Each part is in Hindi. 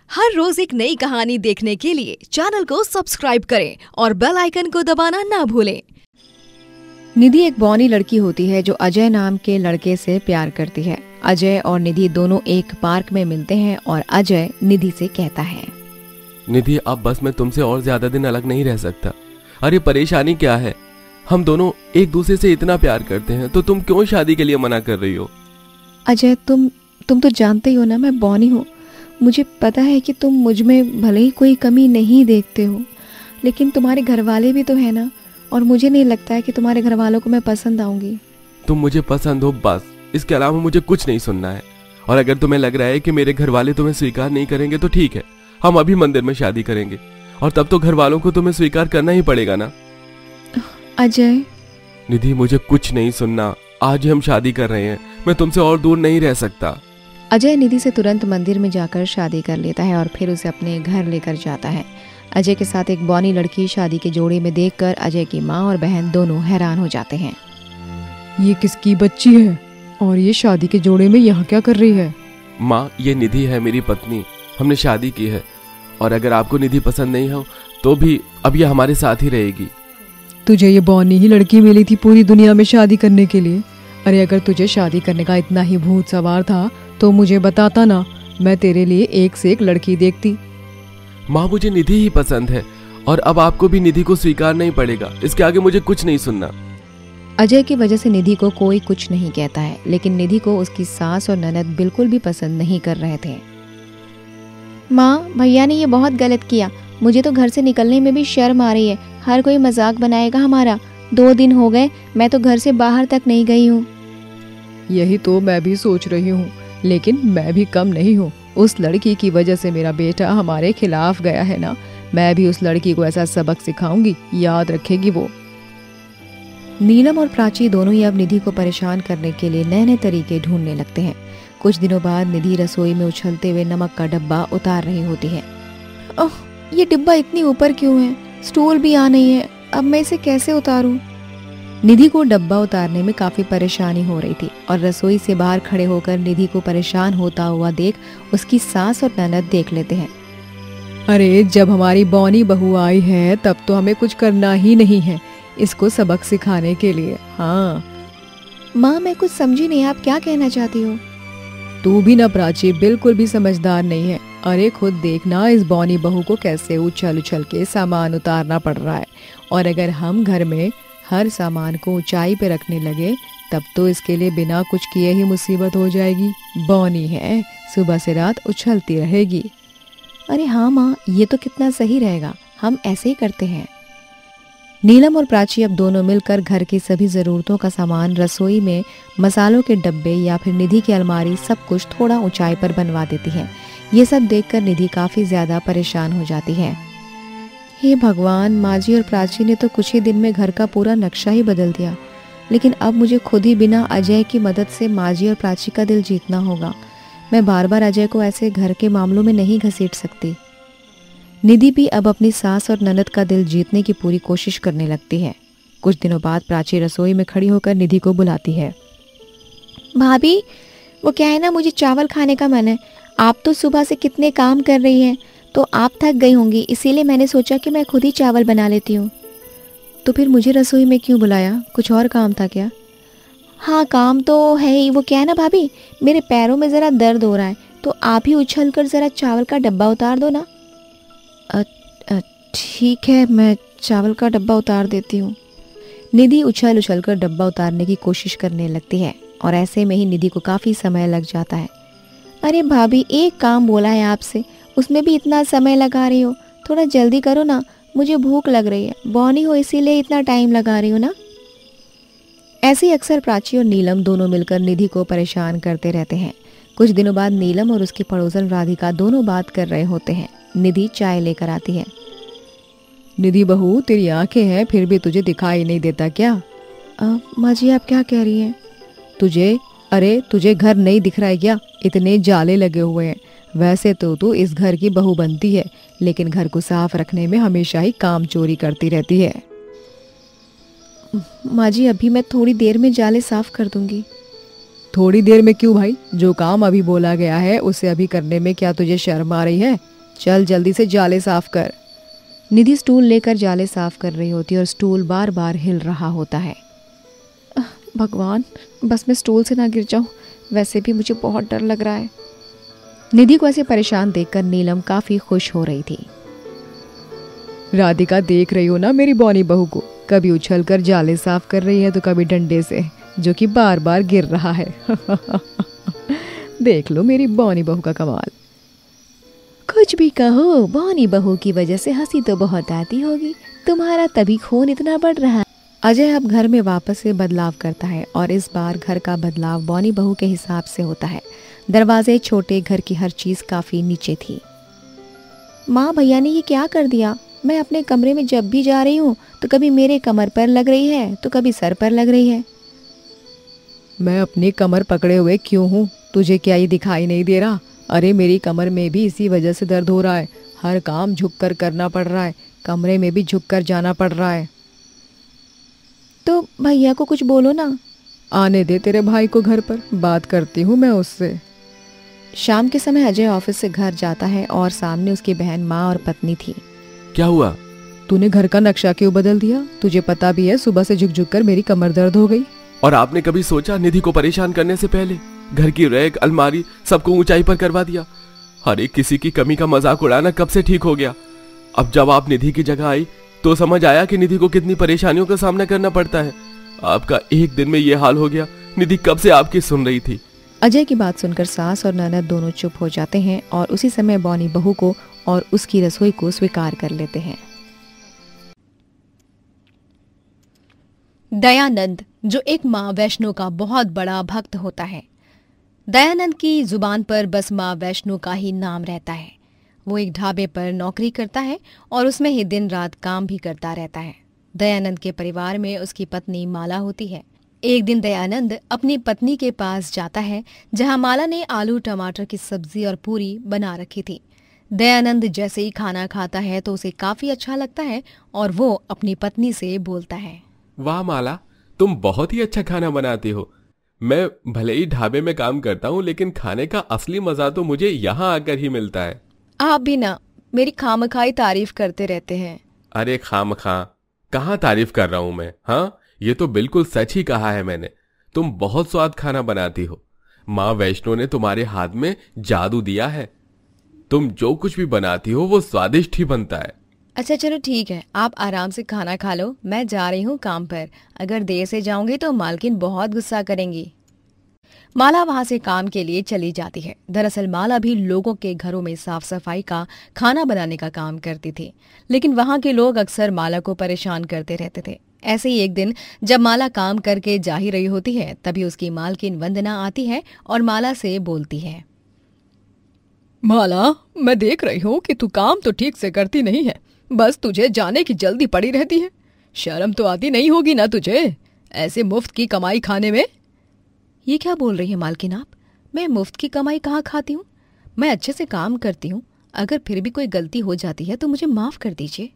हर रोज एक नई कहानी देखने के लिए चैनल को सब्सक्राइब करें और बेल आइकन को दबाना ना भूलें। निधि एक बौनी लड़की होती है जो अजय नाम के लड़के से प्यार करती है। अजय और निधि दोनों एक पार्क में मिलते हैं और अजय निधि से कहता है, निधि अब बस मैं तुमसे और ज्यादा दिन अलग नहीं रह सकता। अरे परेशानी क्या है, हम दोनों एक दूसरे से इतना प्यार करते हैं तो तुम क्यों शादी के लिए मना कर रही हो? अजय तुम तो जानते ही हो ना, मैं बौनी हूँ। मुझे पता है कि तुम मुझ में भले ही कोई कमी नहीं देखते हो, लेकिन तुम्हारे घर वाले भी तो है ना, और मुझे नहीं लगता है कि तुम्हारे घर वालों को मैं पसंद आऊंगी। तुम मुझे पसंद हो बस, इसके अलावा मुझे कुछ नहीं सुनना है। और अगर तुम्हें लग रहा है कि मेरे घर वाले तुम्हें स्वीकार नहीं करेंगे तो ठीक है, हम अभी मंदिर में शादी करेंगे और तब तो घर वालों को तुम्हें स्वीकार करना ही पड़ेगा ना। अजय। निधि मुझे कुछ नहीं सुनना, आज ही हम शादी कर रहे हैं, मैं तुमसे और दूर नहीं रह सकता। अजय निधि से तुरंत मंदिर में जाकर शादी कर लेता है और फिर उसे अपने घर लेकर जाता है। अजय के साथ एक बौनी लड़की शादी के जोड़े में देखकर अजय की माँ और बहन दोनों हैरान हो जाते हैं। ये किसकी बच्ची है और ये शादी के जोड़े में यहाँ क्या कर रही है? माँ, ये निधि है मेरी पत्नी, हमने शादी की है और अगर आपको निधि पसंद नहीं हो तो भी अब ये हमारे साथ ही रहेगी। तुझे ये बौनी ही लड़की मिली थी पूरी दुनिया में शादी करने के लिए? अरे अगर तुझे शादी करने का इतना ही भूत सवार था तो मुझे बताता ना, मैं तेरे लिए एक से एक लड़की देखती। माँ, मुझे निधि ही पसंद है और अब आपको भी निधि को स्वीकार नहीं पड़ेगा, इसके आगे मुझे कुछ नहीं सुनना। अजय की वजह से निधि को कोई कुछ नहीं कहता है, लेकिन निधि को उसकी सास और ननद बिल्कुल भी पसंद नहीं कर रहे थे। माँ, भैया ने ये बहुत गलत किया, मुझे तो घर से निकलने में भी शर्म आ रही है। हर कोई मजाक बनाएगा हमारा। 2 दिन हो गए मैं तो घर से बाहर तक नहीं गई हूँ। यही तो मैं भी सोच रही हूँ, लेकिन मैं भी कम नहीं हूँ। उस लड़की की वजह से मेरा बेटा हमारे खिलाफ गया है ना, मैं भी उस लड़की को ऐसा सबक सिखाऊंगी, याद रखेगी वो। नीलम और प्राची दोनों ही अब निधि को परेशान करने के लिए नए नए तरीके ढूंढने लगते हैं। कुछ दिनों बाद निधि रसोई में उछलते हुए नमक का डब्बा उतार रही होती है। ओह, ये डिब्बा इतनी ऊपर क्यों है? स्टूल भी आ नहीं है, अब मैं इसे कैसे उतारूं? निधि को डब्बा उतारने में काफी परेशानी हो रही थी और रसोई से बाहर खड़े होकर निधि को परेशान होता हुआ देख उसकी सास और ननद देख लेते हैं। अरे जब हमारी बौनी बहू आई है तब तो हमें कुछ करना ही नहीं है इसको सबक सिखाने के लिए। हाँ माँ, मैं कुछ समझी नहीं, आप क्या कहना चाहती हो? तू भी ना प्राची बिल्कुल भी समझदार नहीं है। अरे खुद देखना इस बौनी बहू को कैसे उछल उछल के सामान उतारना पड़ रहा है, और अगर हम घर में हर सामान को ऊंचाई पे रखने लगे तब तो इसके लिए बिना कुछ किए ही मुसीबत हो जाएगी। बौनी है, सुबह से रात उछलती रहेगी। अरे हाँ माँ, ये तो कितना सही रहेगा, हम ऐसे ही करते हैं। नीलम और प्राची अब दोनों मिलकर घर की सभी जरूरतों का सामान, रसोई में मसालों के डब्बे या फिर निधि की अलमारी, सब कुछ थोड़ा ऊंचाई पर बनवा देती है। ये सब देखकर निधि काफी ज्यादा परेशान हो जाती है। हे भगवान, माजी और प्राची ने तो कुछ ही दिन में घर का पूरा नक्शा ही बदल दिया, लेकिन अब मुझे खुद ही बिना अजय की मदद से माजी और प्राची का दिल जीतना होगा। मैं बार बार अजय को ऐसे घर के मामलों में नहीं घसीट सकती। निधि भी अब अपनी सास और ननद का दिल जीतने की पूरी कोशिश करने लगती है। कुछ दिनों बाद प्राची रसोई में खड़ी होकर निधि को बुलाती है। भाभी, वो क्या है ना, मुझे चावल खाने का मन है। आप तो सुबह से कितने काम कर रही हैं, तो आप थक गई होंगी, इसीलिए मैंने सोचा कि मैं खुद ही चावल बना लेती हूँ। तो फिर मुझे रसोई में क्यों बुलाया, कुछ और काम था क्या? हाँ, काम तो है ही। वो क्या है ना भाभी, मेरे पैरों में ज़रा दर्द हो रहा है, तो आप ही उछल कर ज़रा चावल का डब्बा उतार दो ना। ठीक है, मैं चावल का डब्बा उतार देती हूँ। निधि उछल उछल कर डब्बा उतारने की कोशिश करने लगती है और ऐसे में ही निधि को काफ़ी समय लग जाता है। अरे भाभी, एक काम बोला है आपसे, उसमें भी इतना समय लगा रही हो, थोड़ा जल्दी करो ना, मुझे भूख लग रही है। बौनी हो इसीलिए इतना टाइम लगा रही हो ना। ऐसे ही अक्सर प्राची और नीलम दोनों मिलकर निधि को परेशान करते रहते हैं। कुछ दिनों बाद नीलम और उसकी पड़ोसन राधिका दोनों बात कर रहे होते हैं। निधि चाय लेकर आती है। निधि बहू, तेरी आंखें हैं फिर भी तुझे दिखाई नहीं देता क्या? माँ जी, आप क्या कह रही हैं? तुझे घर नहीं दिख रहा है क्या? इतने जाले लगे हुए हैं। वैसे तो तू इस घर की बहू बनती है, लेकिन घर को साफ रखने में हमेशा ही काम चोरी करती रहती है। माँ जी, अभी मैं थोड़ी देर में जाले साफ कर दूंगी। थोड़ी देर में क्यों भाई? जो काम अभी बोला गया है उसे अभी करने में क्या तुझे शर्म आ रही है? चल जल्दी से जाले साफ कर। निधि स्टूल लेकर जाले साफ कर रही होती है और स्टूल बार बार हिल रहा होता है। भगवान, बस मैं स्टूल से ना गिर जाऊं, वैसे भी मुझे बहुत डर लग रहा है। निधि को ऐसे परेशान देखकर नीलम काफी खुश हो रही थी। राधिका, देख रही हो ना मेरी बॉनी बहू को, कभी उछल कर जाले साफ कर रही है तो कभी डंडे से, जो कि बार बार गिर रहा है। देख लो मेरी बॉनी बहू का कमाल। कुछ भी कहो, बॉनी बहू की वजह से हंसी तो बहुत आती होगी, तुम्हारा तभी खून इतना बढ़ रहा है। अजय अब घर में वापस से बदलाव करता है और इस बार घर का बदलाव बॉनी बहू के हिसाब से होता है। दरवाजे छोटे, घर की हर चीज काफी नीचे थी। माँ, भैया ने ये क्या कर दिया? मैं अपने कमरे में जब भी जा रही हूँ तो कभी मेरे कमर पर लग रही है तो कभी सर पर लग रही है। मैं अपनी कमर पकड़े हुए क्यों हूँ? तुझे क्या ये दिखाई नहीं दे रहा? अरे मेरी कमर में भी इसी वजह से दर्द हो रहा है। हर काम झुककर करना पड़ रहा है, कमरे में भी झुककर जाना पड़ रहा है। तो भैया को कुछ बोलो ना। आने दे तेरे भाई को घर पर, बात करती हूँ मैं उससे। शाम के समय अजय ऑफिस से घर जाता है और सामने उसकी बहन, माँ और पत्नी थी। क्या हुआ? तूने घर का नक्शा क्यों बदल दिया? तुझे पता भी है सुबह से झुक झुक कर मेरी कमर दर्द हो गई। और आपने कभी सोचा निधि को परेशान करने से पहले घर की रैक, अलमारी सबको ऊंचाई पर करवा दिया? हर एक किसी की कमी का मजाक उड़ाना कब से ठीक हो गया? अब जब आप निधि की जगह आई तो समझ आया कि निधि को कितनी परेशानियों का सामना करना पड़ता है। आपका एक दिन में ये हाल हो गया। निधि कब से आपकी सुन रही थी। अजय की बात सुनकर सास और ननद दोनों चुप हो जाते हैं और उसी समय बॉनी बहू को और उसकी रसोई को स्वीकार कर लेते हैं। दयानंद, जो एक माँ वैष्णो का बहुत बड़ा भक्त होता है। दयानंद की जुबान पर बस माँ वैष्णो का ही नाम रहता है। वो एक ढाबे पर नौकरी करता है और उसमें ही दिन रात काम भी करता रहता है। दयानंद के परिवार में उसकी पत्नी माला होती है। एक दिन दयानंद अपनी पत्नी के पास जाता है जहां माला ने आलू टमाटर की सब्जी और पूरी बना रखी थी। दयानंद जैसे ही खाना खाता है तो उसे काफी अच्छा लगता है और वो अपनी पत्नी से बोलता है, वाह माला, तुम बहुत ही अच्छा खाना बनाती हो। मैं भले ही ढाबे में काम करता हूँ, लेकिन खाने का असली मजा तो मुझे यहाँ आकर ही मिलता है। आप भी ना मेरी खामखाई तारीफ करते रहते हैं। अरे खामखा कहाँ तारीफ कर रहा हूँ मैं? हाँ, ये तो बिल्कुल सच ही कहा है मैंने। तुम बहुत स्वाद खाना बनाती हो। माँ वैष्णो ने तुम्हारे हाथ में जादू दिया है। तुम जो कुछ भी बनाती हो वो स्वादिष्ट ही बनता है। अच्छा चलो ठीक है, आप आराम से खाना खा लो, मैं जा रही हूँ काम पर। अगर देर से जाऊंगी तो मालकिन बहुत गुस्सा करेंगी। माला वहां से काम के लिए चली जाती है। दरअसल माला भी लोगों के घरों में साफ सफाई का, खाना बनाने का काम करती थी, लेकिन वहां के लोग अक्सर माला को परेशान करते रहते थे। ऐसे ही एक दिन जब माला काम करके जा ही रही होती है, तभी उसकी मालकिन वंदना आती है और माला से बोलती है, माला, मैं देख रही हूँ कि तू काम तो ठीक से करती नहीं है, बस तुझे जाने की जल्दी पड़ी रहती है। शर्म तो आती नहीं होगी ना तुझे ऐसे मुफ्त की कमाई खाने में? ये क्या बोल रही है मालकिन आप? मैं मुफ्त की कमाई कहाँ खाती हूँ? मैं अच्छे से काम करती हूँ। अगर फिर भी कोई गलती हो जाती है तो मुझे माफ कर दीजिए।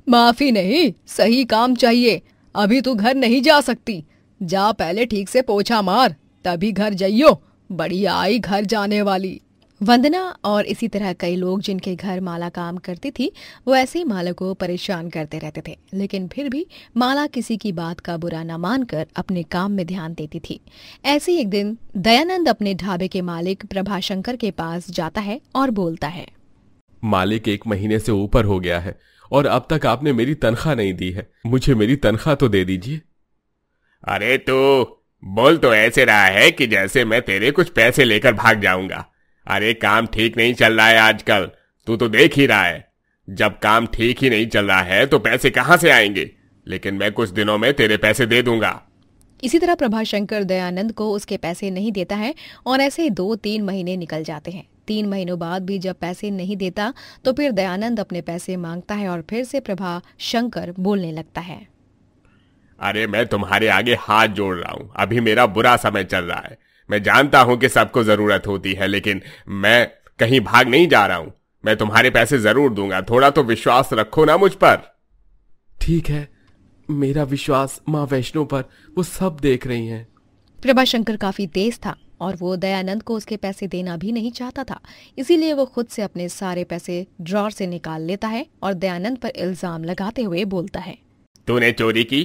माफी नहीं, सही काम चाहिए। अभी तू घर नहीं जा सकती। जा पहले ठीक से पोछा मार, तभी घर जाइयो। बढ़िया आई घर जाने वाली। वंदना और इसी तरह कई लोग जिनके घर माला काम करती थी, वो ऐसे ही माला को परेशान करते रहते थे, लेकिन फिर भी माला किसी की बात का बुरा न मानकर अपने काम में ध्यान देती थी। ऐसे ही एक दिन दयानंद अपने ढाबे के मालिक प्रभाशंकर के पास जाता है और बोलता है, मालिक 1 महीने से ऊपर हो गया है और अब तक आपने मेरी तनख्वाह नहीं दी है। मुझे मेरी तनख्वाह तो दे दीजिए। अरे तू बोल तो ऐसे रहा है कि जैसे मैं तेरे कुछ पैसे लेकर भाग जाऊंगा। अरे काम ठीक नहीं चल रहा है आजकल, तू तो देख ही रहा है। जब काम ठीक ही नहीं चल रहा है तो पैसे कहां से आएंगे? लेकिन मैं कुछ दिनों में तेरे पैसे दे दूंगा। इसी तरह प्रभाशंकर दयानंद को उसके पैसे नहीं देता है और ऐसे 2-3 महीने निकल जाते हैं। 3 महीनों बाद भी जब पैसे नहीं देता तो फिर दयानंद अपने पैसे मांगता है और फिर से प्रभाशंकर बोलने लगता है, अरे मैं तुम्हारे आगे हाथ जोड़ रहा हूं। अभी मेरा बुरा समय चल रहा है। मैं जानता हूं कि सबको जरूरत होती है, लेकिन मैं कहीं भाग नहीं जा रहा हूं। मैं तुम्हारे पैसे जरूर दूंगा। थोड़ा तो विश्वास रखो ना मुझ पर। ठीक है, मेरा विश्वास माँ वैष्णो पर, वो सब देख रही हैं। प्रभाशंकर काफी तेज था और वो दयानंद को उसके पैसे देना भी नहीं चाहता था। इसीलिए वो खुद से अपने सारे पैसे ड्रॉर से निकाल लेता है और दयानंद पर इल्जाम लगाते हुए बोलता है, तूने चोरी की?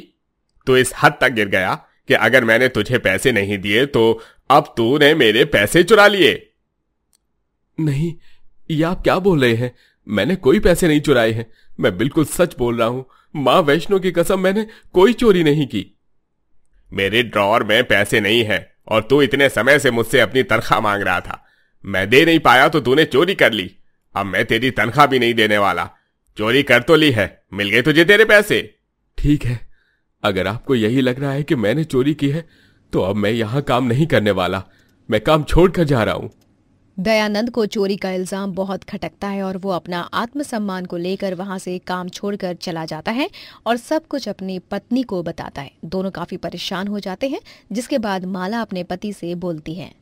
तू इस हद तक गिर गया कि अगर मैंने तुझे पैसे नहीं दिए तो अब तूने मेरे पैसे चुरा लिए। नहीं, ये आप क्या बोल रहे हैं? मैंने कोई पैसे नहीं चुराए हैं। मैं बिल्कुल सच बोल रहा हूं। माँ वैष्णो की कसम, मैंने कोई चोरी नहीं की। मेरे ड्रॉर में पैसे नहीं है और तू इतने समय से मुझसे अपनी तनख्वाह मांग रहा था। मैं दे नहीं पाया तो तूने चोरी कर ली। अब मैं तेरी तनख्वाह भी नहीं देने वाला। चोरी कर तो ली है, मिल गए तुझे तेरे पैसे। ठीक है, अगर आपको यही लग रहा है कि मैंने चोरी की है तो अब मैं यहां काम नहीं करने वाला। मैं काम छोड़कर जा रहा हूं। दयानंद को चोरी का इल्जाम बहुत खटकता है और वो अपना आत्मसम्मान को लेकर वहां से काम छोड़कर चला जाता है और सब कुछ अपनी पत्नी को बताता है। दोनों काफी परेशान हो जाते हैं, जिसके बाद माला अपने पति से बोलती है,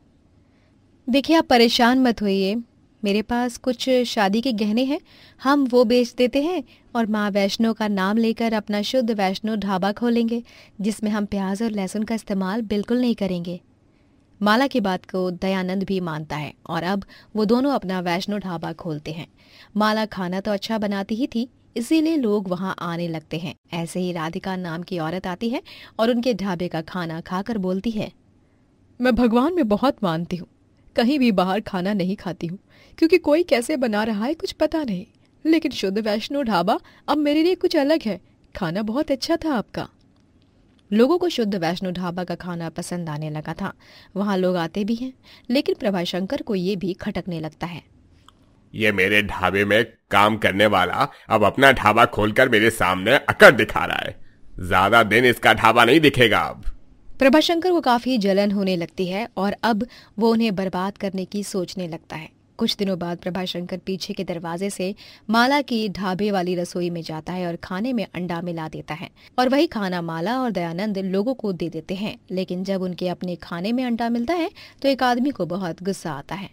देखिए आप परेशान मत होइए, मेरे पास कुछ शादी के गहने हैं, हम वो बेच देते हैं और माँ वैष्णो का नाम लेकर अपना शुद्ध वैष्णो ढाबा खोलेंगे, जिसमें हम प्याज और लहसुन का इस्तेमाल बिल्कुल नहीं करेंगे। माला की बात को दयानंद भी मानता है और अब वो दोनों अपना वैष्णो ढाबा खोलते हैं। माला खाना तो अच्छा बनाती ही थी, इसीलिए लोग वहां आने लगते हैं। ऐसे ही राधिका नाम की औरत आती है और उनके ढाबे का खाना खाकर बोलती है, मैं भगवान में बहुत मानती हूँ, कहीं भी बाहर खाना नहीं खाती हूँ क्योंकि कोई कैसे बना रहा है कुछ पता नहीं, लेकिन शुद्ध वैष्णो ढाबा अब मेरे लिए कुछ अलग है। खाना बहुत अच्छा था आपका। लोगों को शुद्ध वैष्णो ढाबा का खाना पसंद आने लगा था। वहां लोग आते भी हैं, लेकिन प्रभाशंकर को ये भी खटकने लगता है। ये मेरे ढाबे में काम करने वाला अब अपना ढाबा खोलकर मेरे सामने अकड़ दिखा रहा है। ज्यादा दिन इसका ढाबा नहीं दिखेगा। अब प्रभाशंकर को काफी जलन होने लगती है और अब वो उन्हें बर्बाद करने की सोचने लगता है। कुछ दिनों बाद प्रभाशंकर पीछे के दरवाजे से माला की ढाबे वाली रसोई में जाता है और खाने में अंडा मिला देता है और वही खाना माला और दयानंद लोगों को दे देते हैं। लेकिन जब उनके अपने खाने में अंडा मिलता है तो एक आदमी को बहुत गुस्सा आता है।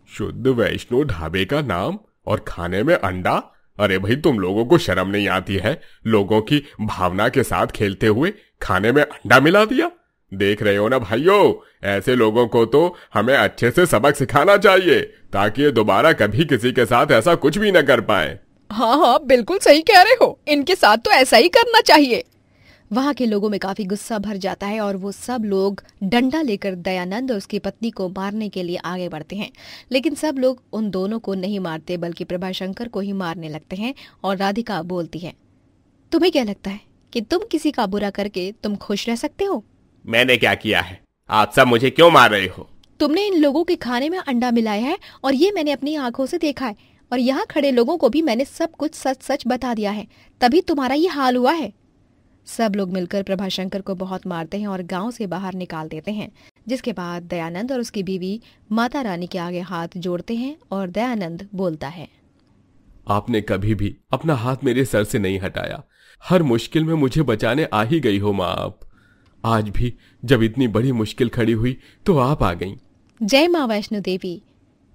शुद्ध वैष्णो ढाबे का नाम और खाने में अंडा? अरे भाई, तुम लोगों को शर्म नहीं आती है? लोगों की भावना के साथ खेलते हुए खाने में अंडा मिला दिया। देख रहे हो ना भाइयों, ऐसे लोगों को तो हमें अच्छे से सबक सिखाना चाहिए ताकि ये दोबारा कभी किसी के साथ ऐसा कुछ भी न कर पाए। हाँ हाँ, बिल्कुल सही कह रहे हो, इनके साथ तो ऐसा ही करना चाहिए। वहां के लोगों में काफी गुस्सा भर जाता है और वो सब लोग डंडा लेकर दयानंद और उसकी पत्नी को मारने के लिए आगे बढ़ते हैं। लेकिन सब लोग उन दोनों को नहीं मारते बल्कि प्रभाशंकर को ही मारने लगते हैं और राधिका बोलती है, तुम्हें क्या लगता है कि तुम किसी का बुरा करके तुम खुश रह सकते हो? मैंने क्या किया है? आप सब मुझे क्यों मार रहे हो? तुमने इन लोगों के खाने में अंडा मिलाया है और ये मैंने अपनी आंखों से देखा है और यहाँ खड़े लोगों को भी मैंने सब कुछ सच सच बता दिया है, तभी तुम्हारा ये हाल हुआ है। सब लोग मिलकर प्रभाशंकर को बहुत मारते हैं और गांव से बाहर निकाल देते हैं, जिसके बाद दयानंद और उसकी बीवी माता रानी के आगे हाथ जोड़ते हैं और दयानंद बोलता है, आपने कभी भी अपना हाथ मेरे सर से नहीं हटाया। हर मुश्किल में मुझे बचाने आ ही गई हो माँ आप। आज भी जब इतनी बड़ी मुश्किल खड़ी हुई तो आप आ गईं। जय माँ वैष्णो देवी।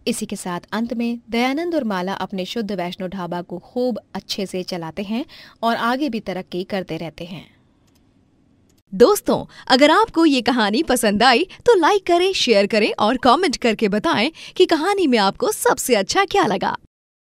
इसी के साथ अंत में दयानंद और माला अपने शुद्ध वैष्णो ढाबा को खूब अच्छे से चलाते हैं और आगे भी तरक्की करते रहते हैं। दोस्तों, अगर आपको ये कहानी पसंद आई तो लाइक करें, शेयर करें और कमेंट करके बताएं कि कहानी में आपको सबसे अच्छा क्या लगा।